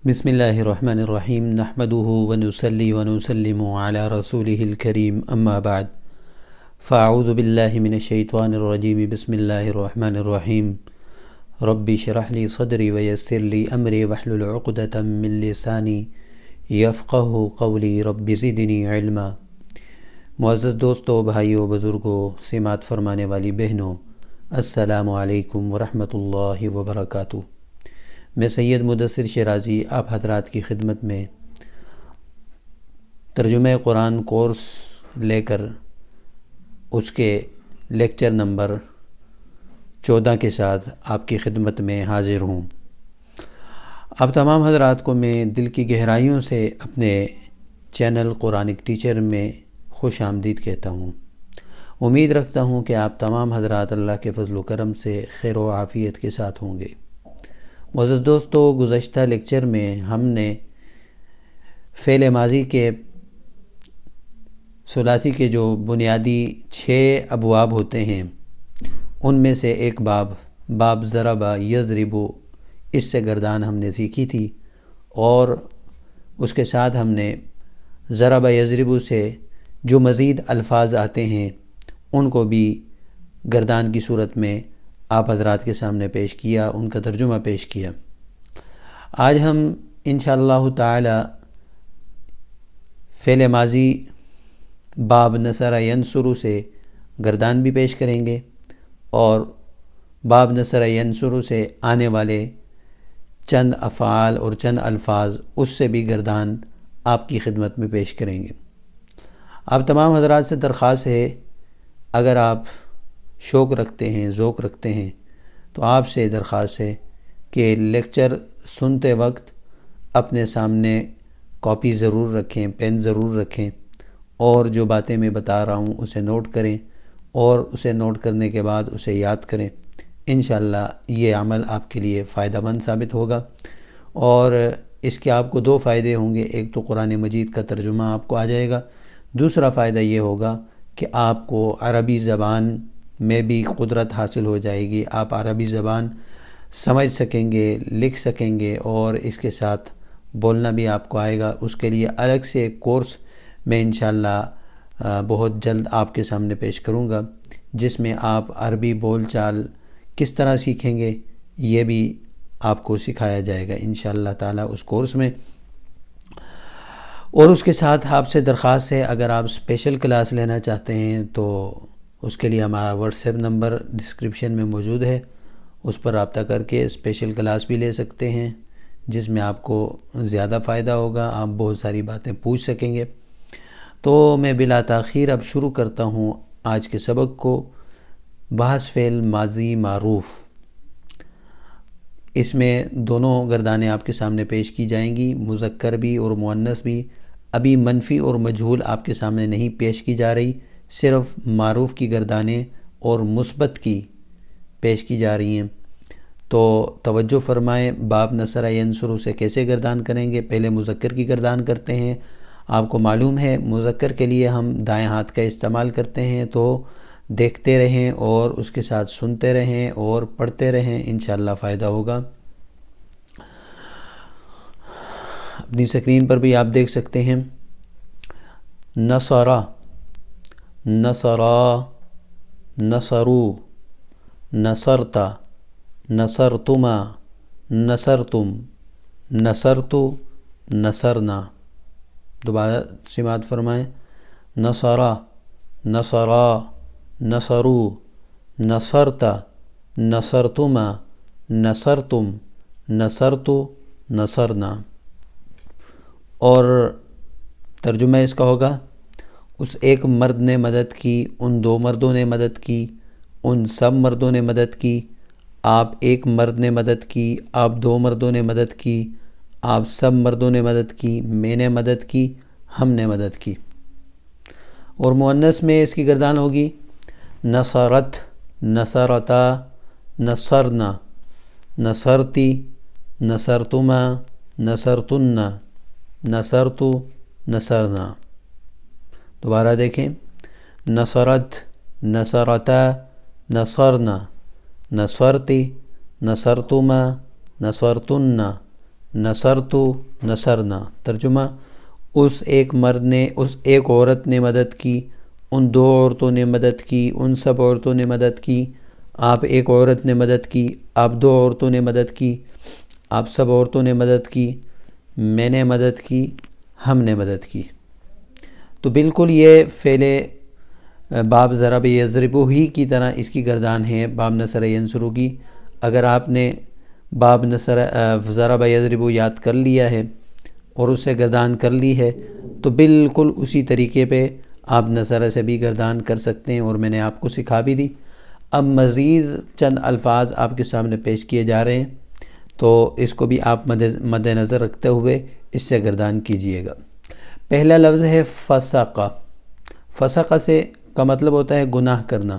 بسم اللہ الرحمن الرحیم نحمده ونصلی ونسلم علی رسولہ الکریم اما بعد فاعوذ باللہ من الشیطان الرجیم بسم اللہ الرحمن الرحیم رب اشرح لی صدری ویسر لی امری واحلل عقدۃ من لسانی یفقہوا قولی رب زدنی علما۔ معزز دوستو، بھائیو، بزرگوں، سماعت فرمانے والی بہنوں، السلام علیکم ورحمۃ اللہ وبرکاتہ۔ میں سید مدثر شیرازی آپ حضرات کی خدمت میں ترجمہ قرآن کورس لے کر اس کے لیکچر نمبر 14 کے ساتھ آپ کی خدمت میں حاضر ہوں۔ آپ تمام حضرات کو میں دل کی گہرائیوں سے اپنے چینل قرآنک ٹیچر میں خوش آمدید کہتا ہوں۔ امید رکھتا ہوں کہ آپ تمام حضرات اللہ کے فضل و کرم سے خیر و عافیت کے ساتھ ہوں گے۔ معزز دوستو، گزشتہ لیکچر میں ہم نے فعل ماضی کے ثلاثی کے جو بنیادی 6 ابواب ہوتے ہیں ان میں سے ایک باب ضرب یضرب، اس سے گردان ہم نے سیکھی تھی، اور اس کے ساتھ ہم نے ضرب یضرب سے جو مزید الفاظ آتے ہیں ان کو بھی گردان کی صورت میں آپ حضرات کے سامنے پیش کیا، ان کا ترجمہ پیش کیا۔ آج ہم انشاءاللہ تعالی فعل ماضی باب نصر ینصر سے گردان بھی پیش کریں گے، اور باب نصر ینصر سے آنے والے چند افعال اور چند الفاظ اس سے بھی گردان آپ کی خدمت میں پیش کریں گے۔ آپ تمام حضرات سے درخواست ہے، اگر آپ شوق رکھتے ہیں، ذوق رکھتے ہیں، تو آپ سے درخواست ہے کہ لیکچر سنتے وقت اپنے سامنے کاپی ضرور رکھیں، پین ضرور رکھیں، اور جو باتیں میں بتا رہا ہوں اسے نوٹ کریں، اور اسے نوٹ کرنے کے بعد اسے یاد کریں۔ انشاءاللہ یہ عمل آپ کے لیے فائدہ مند ثابت ہوگا، اور اس کے آپ کو 2 فائدے ہوں گے۔ ایک تو قرآن مجید کا ترجمہ آپ کو آ جائے گا، دوسرا فائدہ یہ ہوگا کہ آپ کو عربی زبان میں بھی قدرت حاصل ہو جائے گی، آپ عربی زبان سمجھ سکیں گے، لکھ سکیں گے، اور اس کے ساتھ بولنا بھی آپ کو آئے گا۔ اس کے لیے الگ سے ایک کورس میں انشاءاللہ بہت جلد آپ کے سامنے پیش کروں گا، جس میں آپ عربی بول چال کس طرح سیکھیں گے یہ بھی آپ کو سکھایا جائے گا انشاءاللہ تعالی اس کورس میں۔ اور اس کے ساتھ آپ سے درخواست ہے، اگر آپ اسپیشل کلاس لینا چاہتے ہیں تو اس کے لیے ہمارا واٹس ایپ نمبر ڈسکرپشن میں موجود ہے، اس پر رابطہ کر کے اسپیشل کلاس بھی لے سکتے ہیں، جس میں آپ کو زیادہ فائدہ ہوگا، آپ بہت ساری باتیں پوچھ سکیں گے۔ تو میں بلا تاخیر اب شروع کرتا ہوں آج کے سبق کو۔ بحث فعل ماضی معروف، اس میں دونوں گردانیں آپ کے سامنے پیش کی جائیں گی، مذکر بھی اور مؤنث بھی۔ ابھی منفی اور مجہول آپ کے سامنے نہیں پیش کی جا رہی، صرف معروف کی گردانیں اور مثبت کی پیش کی جا رہی ہیں۔ تو توجہ فرمائیں، باب نصر ینصر سے کیسے گردان کریں گے؟ پہلے مذکر کی گردان کرتے ہیں۔ آپ کو معلوم ہے مذکر کے لیے ہم دائیں ہاتھ کا استعمال کرتے ہیں، تو دیکھتے رہیں اور اس کے ساتھ سنتے رہیں اور پڑھتے رہیں، انشاءاللہ فائدہ ہوگا۔ اپنی سکرین پر بھی آپ دیکھ سکتے ہیں، نصرہ، نصرا، نصرو، نصرتا، نصرتما، نصرتم، نصرتو، نصرنا۔ دوبارہ سماعت فرمائیں، نصرہ، نصرا، نصرو، نصرتا، نصرتما، نصرتم، نصرتو، نصرنا۔ اور ترجمہ اس کا ہوگا، اس ایک مرد نے مدد کی، ان 2 مردوں نے مدد کی، ان سب مردوں نے مدد کی، آپ ایک مرد نے مدد کی، آپ 2 مردوں نے مدد کی، آپ سب مردوں نے مدد کی، میں نے مدد کی، ہم نے مدد کی۔ اور مؤنث میں اس کی گردان ہوگی، نصرت، نصرتا، نصرنا، نصرتی، نصرتما، نصرتن، نصرتو، نصرنا۔ دوبارہ دیکھیں، نصرت، نصرتا، نصرنا، نصرتی، نصرتما، نصرتن، نصرتو نصرنا۔ ترجمہ، اس ایک مرد نے، اس ایک عورت نے مدد کی، ان دو عورتوں نے مدد کی، ان سب عورتوں نے مدد کی۔ آپ ایک عورت نے مدد کی، آپ دو عورتوں نے مدد کی، آپ سب عورتوں نے مدد کی، میں نے مدد کی، ہم نے مدد کی۔ تو بالکل یہ فعل باب ضرب یضربو ہی کی طرح اس کی گردان ہے باب نصر ینصرو کی۔ اگر آپ نے باب نصر ضرب یضربو یاد کر لیا ہے اور اس سے گردان کر لی ہے تو بالکل اسی طریقے پہ آپ نصر سے بھی گردان کر سکتے ہیں، اور میں نے آپ کو سکھا بھی دی۔ اب مزید چند الفاظ آپ کے سامنے پیش کیے جا رہے ہیں، تو اس کو بھی آپ مد نظر رکھتے ہوئے اس سے گردان کیجئے گا۔ پہلا لفظ ہے فسقہ۔ فسقہ سے کا مطلب ہوتا ہے گناہ کرنا۔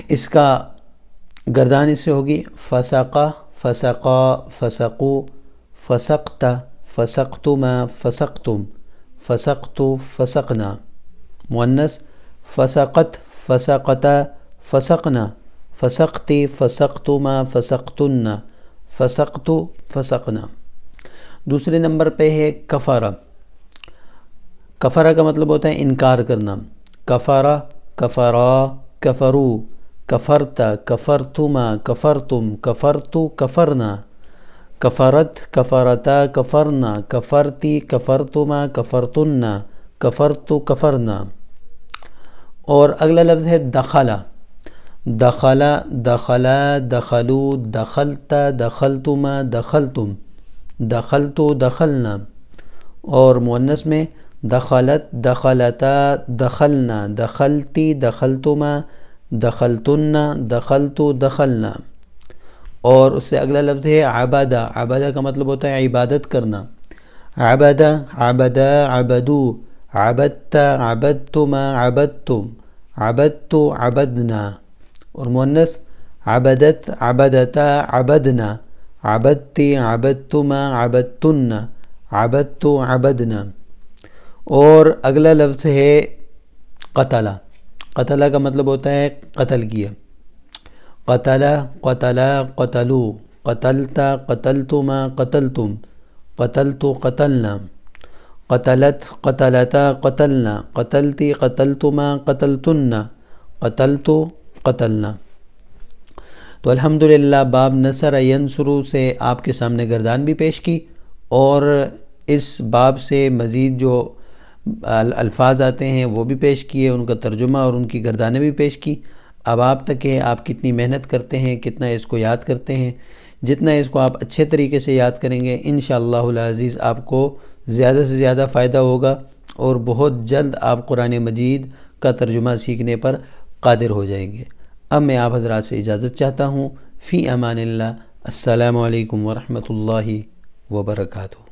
اس کا گردان اس سے ہوگی فسقہ، فسقا، فسقو، فسقت، فسقتما، فسقتم، فسقتو، فسقنا۔ مؤنث فسقت، فسقتا، فسقنا، فسقتی، فسقتما، فسقتن، فسقتو، فسقنا۔ دوسرے نمبر پہ ہے کفارہ۔ کفارہ کا مطلب ہوتا ہے انکار کرنا۔ کفارہ، کفرا، کفرو، کفرت، کفرتما، کفرتم، کفرتو، کفرنا، کفرت، کفرتا، کفرنا، کفرتی، کفرتما، کفرتن، کفرتو، کفرنا۔ اور اگلا لفظ ہے دخلا۔ دخلا، دخلا، دخلو، دخلت، دخلتما، دخلتم، دخلتو، دخلنا۔ اور مؤنث میں دخلت، دخلتا، دخلنا، دخلتی، دخلتما، دخلتن، دخلتو، دخلنا۔ اور اس سے اگلا لفظ ہے عبدہ۔ عبدہ کا مطلب ہوتا ہے عبادت کرنا۔ عبدہ، عبدا، عبدو، عبدت، عبدتما، عبدتم، عبدتو، عبدنا۔ اور مؤنث عبدت، عبدتا، عبدنا، عبدتی، عبدتما، عبدتن، عبدتو، عبدنا۔ اور اگلا لفظ ہے قتلہ۔ قتلہ کا مطلب ہوتا ہے قتل کیا۔ قتلہ، قتلا، قتلو، قتلت، قتلتما، قتلتم، قتلتو، قتلنا۔ قتلت، قتلتا، قتلنا، قتلتی، قتلتما، قتلتن، قتلتو، قتلنا۔ تو الحمدللہ باب نصر ینصرو سے آپ کے سامنے گردان بھی پیش کی، اور اس باب سے مزید جو الفاظ آتے ہیں وہ بھی پیش کیے، ان کا ترجمہ اور ان کی گردانیں بھی پیش کی۔ اب آپ تک ہے آپ کتنی محنت کرتے ہیں، کتنا اس کو یاد کرتے ہیں۔ جتنا اس کو آپ اچھے طریقے سے یاد کریں گے انشاءاللہ العزیز آپ کو زیادہ سے زیادہ فائدہ ہوگا، اور بہت جلد آپ قرآن مجید کا ترجمہ سیکھنے پر قادر ہو جائیں گے۔ اب میں آپ حضرات سے اجازت چاہتا ہوں۔ فی امان اللہ۔ السلام علیکم ورحمۃ اللہ وبرکاتہ۔